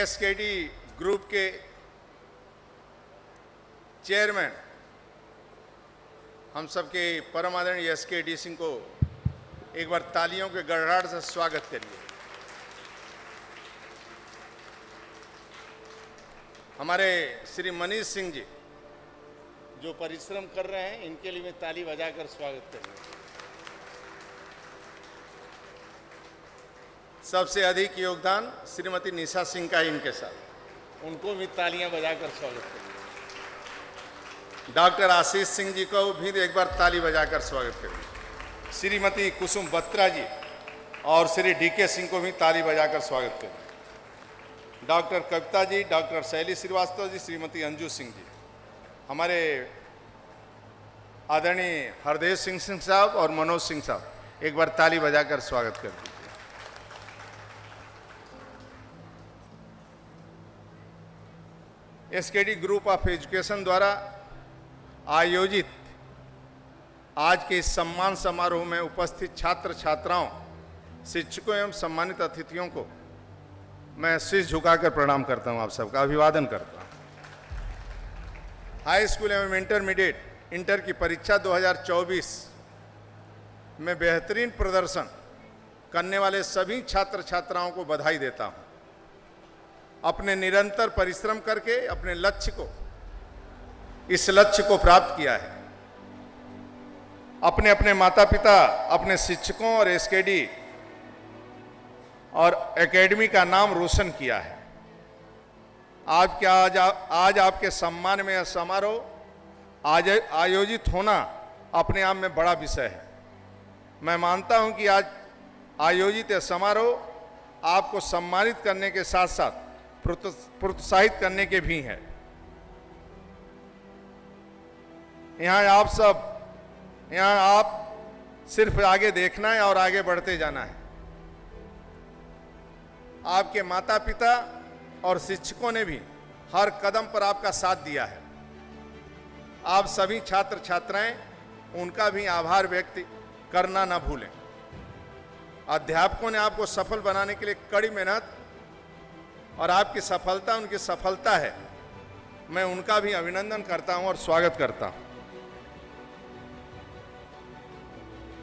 SKD group के chairman हम सबके परम आदरणीय एसके सिंह को एक बार तालियों के गड़गड़ाहट से स्वागत करिए। हमारे श्री मनीष सिंह जी जो परिश्रम कर रहे हैं, इनके लिए मैं ताली बजाकर स्वागत करिए। सबसे अधिक योगदान श्रीमती निशा सिंह का इनके साथ, उनको भी तालियां बजाकर स्वागत करिए। डॉक्टर आशीष सिंह जी को भी एक बार ताली बजाकर स्वागत करिए। श्रीमती कुसुम बत्रा जी और श्री डीके सिंह को भी ताली बजाकर स्वागत करिए। डॉक्टर कविता जी, डॉक्टर शैली श्रीवास्तव जी, श्रीमती अंजू सिंह जी, हमारे आदरणीय हरदेव सिंह साहब और मनोज सिंह साहब, एक बार ताली बजाकर स्वागत कर दीजिए। एसकेडी ग्रुप ऑफ एजुकेशन द्वारा आयोजित आज के इस सम्मान समारोह में उपस्थित छात्र छात्राओं, शिक्षकों एवं सम्मानित अतिथियों को मैं शीश झुकाकर प्रणाम करता हूं, आप सबका अभिवादन करता हूं। हाई स्कूल एवं इंटरमीडिएट इंटर की परीक्षा 2024 में बेहतरीन प्रदर्शन करने वाले सभी छात्र छात्राओं को बधाई देता हूं। अपने निरंतर परिश्रम करके अपने इस लक्ष्य को प्राप्त किया है। अपने अपने माता पिता, अपने शिक्षकों और एसकेडी और एकेडमी का नाम रोशन किया है। आज आपके सम्मान में यह समारोह आज आयोजित होना अपने आप में बड़ा विषय है। मैं मानता हूं कि आज आयोजित यह समारोह आपको सम्मानित करने के साथ साथ प्रोत्साहित करने के भी हैं। यहाँ आप सिर्फ आगे देखना है और आगे बढ़ते जाना है। आपके माता पिता और शिक्षकों ने भी हर कदम पर आपका साथ दिया है। आप सभी छात्र छात्राएं उनका भी आभार व्यक्त करना ना भूलें। अध्यापकों ने आपको सफल बनाने के लिए कड़ी मेहनत और आपकी सफलता उनकी सफलता है। मैं उनका भी अभिनंदन करता हूं और स्वागत करता हूं।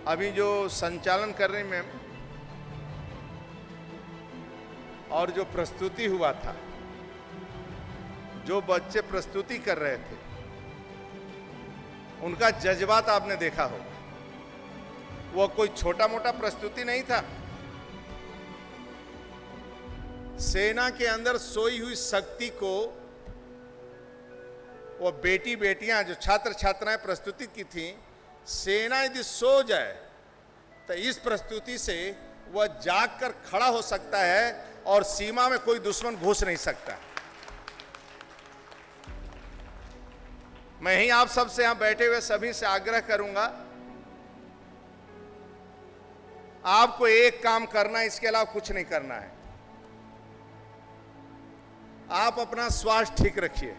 अभी जो संचालन कर रही मैम और जो प्रस्तुति हुआ था, जो बच्चे प्रस्तुति कर रहे थे, उनका जज्बात आपने देखा होगा। वो कोई छोटा मोटा प्रस्तुति नहीं था। सेना के अंदर सोई हुई शक्ति को वो बेटियां जो छात्र छात्राएं प्रस्तुति की थी, सेना यदि सो जाए तो इस प्रस्तुति से वह जागकर खड़ा हो सकता है और सीमा में कोई दुश्मन घुस नहीं सकता। मैं ही आप सबसे यहां बैठे हुए सभी से आग्रह करूंगा, आपको एक काम करना है, इसके अलावा कुछ नहीं करना है। आप अपना स्वास्थ्य ठीक रखिए।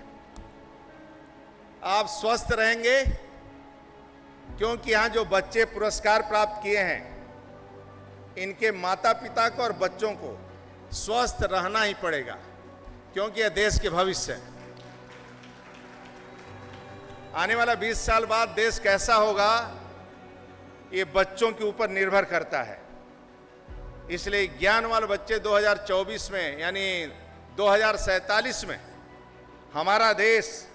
आप स्वस्थ रहेंगे क्योंकि यहां जो बच्चे पुरस्कार प्राप्त किए हैं, इनके माता पिता को और बच्चों को स्वस्थ रहना ही पड़ेगा, क्योंकि यह देश के भविष्य है। आने वाला 20 साल बाद देश कैसा होगा, ये बच्चों के ऊपर निर्भर करता है। इसलिए ज्ञानवान बच्चे 2024 में यानी 2047 में हमारा देश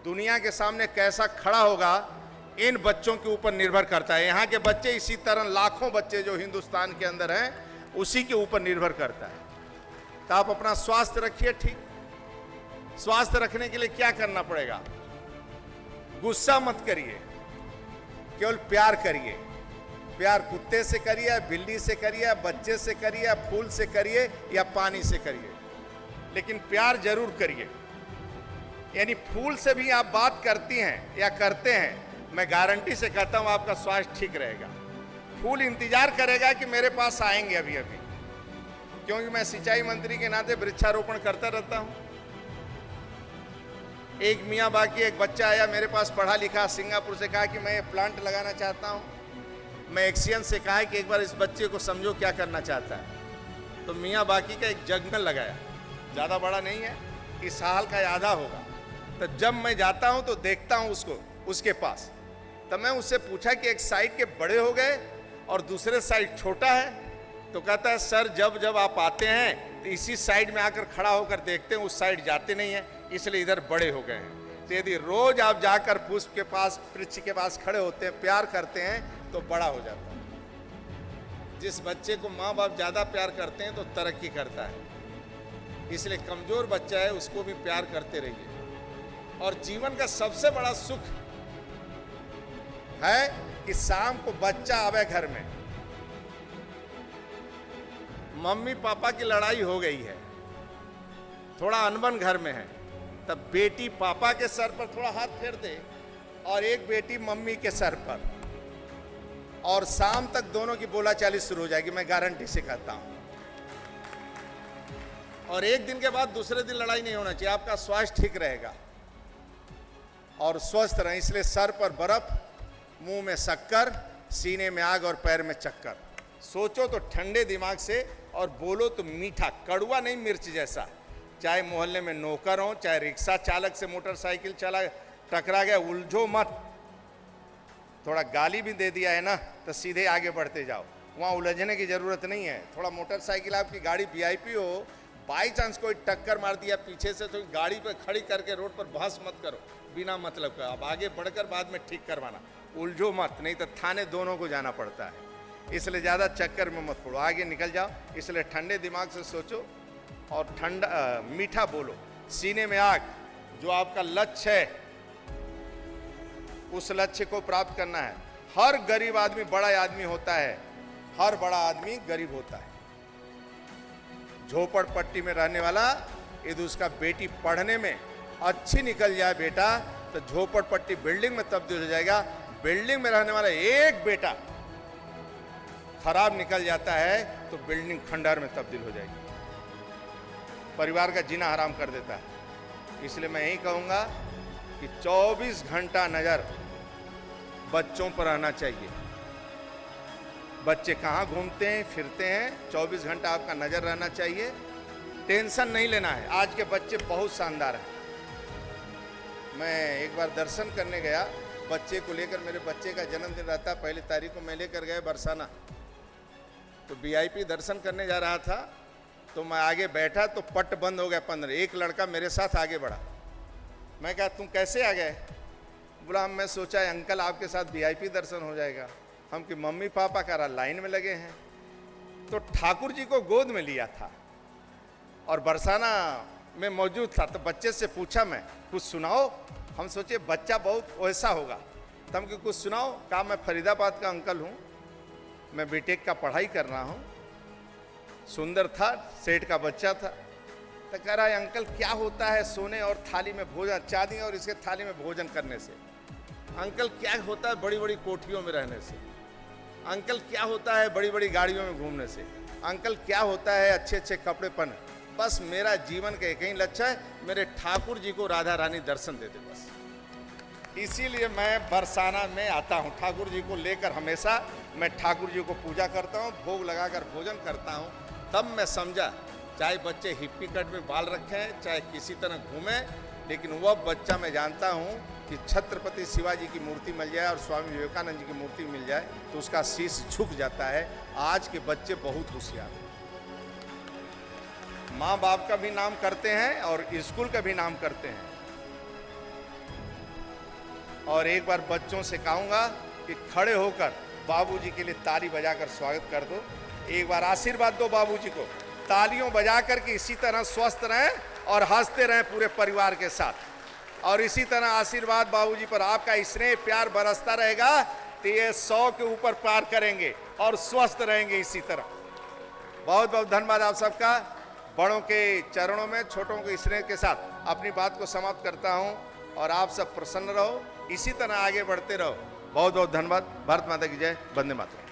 दुनिया के सामने कैसा खड़ा होगा, इन बच्चों के ऊपर निर्भर करता है। यहाँ के बच्चे, इसी तरह लाखों बच्चे जो हिंदुस्तान के अंदर हैं, उसी के ऊपर निर्भर करता है। तो आप अपना स्वास्थ्य रखिए ठीक। स्वास्थ्य रखने के लिए क्या करना पड़ेगा? गुस्सा मत करिए, केवल प्यार करिए। प्यार कुत्ते से करिए, बिल्ली से करिए, बच्चे से करिए, फूल से करिए या पानी से करिए, लेकिन प्यार जरूर करिए। यानी फूल से भी आप बात करती हैं या करते हैं, मैं गारंटी से कहता हूं आपका स्वास्थ्य ठीक रहेगा। फूल इंतजार करेगा कि मेरे पास आएंगे अभी अभी, क्योंकि मैं सिंचाई मंत्री के नाते वृक्षारोपण करता रहता हूं। एक मियाँ बाकी एक बच्चा आया मेरे पास, पढ़ा लिखा, सिंगापुर से, कहा कि मैं ये प्लांट लगाना चाहता हूं। मैं एक्सियन से कहा कि एक बार इस बच्चे को समझो क्या करना चाहता है। तो मियाँ बाकी का एक जंगल लगाया ज़्यादा बड़ा नहीं है, इस हाल का आधा होगा। तो जब मैं जाता हूं तो देखता हूं उसको, उसके पास, तब मैं उससे पूछा कि एक साइड के बड़े हो गए और दूसरे साइड छोटा है। तो कहता है सर जब जब आप आते हैं तो इसी साइड में आकर खड़ा होकर देखते हैं, उस साइड जाते नहीं हैं, इसलिए इधर बड़े हो गए हैं। तो यदि रोज आप जाकर पुष्प के पास, वृक्ष के पास खड़े होते हैं, प्यार करते हैं, तो बड़ा हो जाता है। जिस बच्चे को माँ बाप ज़्यादा प्यार करते हैं तो तरक्की करता है, इसलिए कमज़ोर बच्चा है उसको भी प्यार करते रहिए। और जीवन का सबसे बड़ा सुख है कि शाम को बच्चा आवे घर में, मम्मी पापा की लड़ाई हो गई है, थोड़ा अनबन घर में है, तब बेटी पापा के सर पर थोड़ा हाथ फेर दे और एक बेटी मम्मी के सर पर, और शाम तक दोनों की बोलाचाली शुरू हो जाएगी, मैं गारंटी से कहता हूं। और एक दिन के बाद दूसरे दिन लड़ाई नहीं होना चाहिए, आपका स्वास्थ्य ठीक रहेगा और स्वस्थ रहे। इसलिए सर पर बर्फ, मुंह में शक्कर, सीने में आग और पैर में चक्कर। सोचो तो ठंडे दिमाग से और बोलो तो मीठा, कड़वा नहीं, मिर्च जैसा। चाहे मोहल्ले में नौकर हो, चाहे रिक्शा चालक से मोटरसाइकिल चला टकरा गया, उलझो मत। थोड़ा गाली भी दे दिया है ना तो सीधे आगे बढ़ते जाओ, वहाँ उलझने की जरूरत नहीं है। थोड़ा मोटरसाइकिल आपकी गाड़ी वीआईपी हो, बाई चांस कोई टक्कर मार दिया पीछे से, तो गाड़ी पे खड़ी करके रोड पर बहस मत करो बिना मतलब का। अब आगे बढ़कर बाद में ठीक करवाना, उलझो मत, नहीं तो थाने दोनों को जाना पड़ता है। इसलिए ज़्यादा चक्कर में मत पड़ो, आगे निकल जाओ। इसलिए ठंडे दिमाग से सोचो और ठंडा मीठा बोलो। सीने में आग, जो आपका लक्ष्य है उस लक्ष्य को प्राप्त करना है। हर गरीब आदमी बड़ा आदमी होता है, हर बड़ा आदमी गरीब होता है। झोपड़पट्टी में रहने वाला यदि उसका बेटी पढ़ने में अच्छी निकल जाए बेटा, तो झोपड़पट्टी बिल्डिंग में तब्दील हो जाएगा। बिल्डिंग में रहने वाला एक बेटा खराब निकल जाता है तो बिल्डिंग खंडहर में तब्दील हो जाएगी, परिवार का जीना हराम कर देता है। इसलिए मैं यही कहूंगा कि 24 घंटा नजर बच्चों पर रहना चाहिए। बच्चे कहाँ घूमते हैं फिरते हैं, 24 घंटा आपका नजर रहना चाहिए। टेंशन नहीं लेना है, आज के बच्चे बहुत शानदार हैं। मैं एक बार दर्शन करने गया बच्चे को लेकर, मेरे बच्चे का जन्मदिन रहता, पहली तारीख को मैं लेकर गया बरसाना, तो वीआईपी दर्शन करने जा रहा था, तो मैं आगे बैठा तो पट बंद हो गया 15। एक लड़का मेरे साथ आगे बढ़ा, मैं कहा तुम कैसे आ गए? बोला मैं सोचा अंकल आपके साथ वीआईपी दर्शन हो जाएगा, हम कि मम्मी पापा का लाइन में लगे हैं। तो ठाकुर जी को गोद में लिया था और बरसाना में मौजूद था, तो बच्चे से पूछा मैं कुछ सुनाओ। हम सोचे बच्चा बहुत वैसा होगा, तो हम कि कुछ सुनाओ। कहा मैं फरीदाबाद का अंकल हूँ, मैं बीटेक का पढ़ाई कर रहा हूँ। सुंदर था, सेठ का बच्चा था। तो कह रहा है अंकल क्या होता है सोने और थाली में भोजन, चांदी और इसके थाली में भोजन करने से? अंकल क्या होता है बड़ी बड़ी कोठरियों में रहने से? अंकल क्या होता है बड़ी बड़ी गाड़ियों में घूमने से? अंकल क्या होता है अच्छे अच्छे कपड़े पहने? बस मेरा जीवन का एक ही लक्ष्य है, मेरे ठाकुर जी को राधा रानी दर्शन दे दे बस। इसीलिए मैं बरसाना में आता हूँ, ठाकुर जी को लेकर हमेशा मैं ठाकुर जी को पूजा करता हूँ, भोग लगाकर भोजन करता हूँ। तब मैं समझा, चाहे बच्चे हिप्पी कट में बाल रखें, चाहे किसी तरह घूमें, लेकिन वह बच्चा मैं जानता हूँ कि छत्रपति शिवाजी की मूर्ति मिल जाए और स्वामी विवेकानंद जी की मूर्ति मिल जाए तो उसका शीश झुक जाता है। आज के बच्चे बहुत होशियार हैं, माँ बाप का भी नाम करते हैं और स्कूल का भी नाम करते हैं। और एक बार बच्चों से कहूँगा कि खड़े होकर बाबूजी के लिए ताली बजाकर स्वागत कर दो। एक बार आशीर्वाद दो बाबूजी को, तालियों बजा कर के इसी तरह स्वस्थ रहें और हंसते रहें पूरे परिवार के साथ। और इसी तरह आशीर्वाद बाबूजी पर आपका स्नेह प्यार बरसता रहेगा तो ये 100 के ऊपर पार करेंगे और स्वस्थ रहेंगे इसी तरह। बहुत बहुत धन्यवाद आप सबका। बड़ों के चरणों में छोटों के स्नेह के साथ अपनी बात को समाप्त करता हूं और आप सब प्रसन्न रहो, इसी तरह आगे बढ़ते रहो। बहुत बहुत धन्यवाद। भारत माता की जय। वंदे मातरम।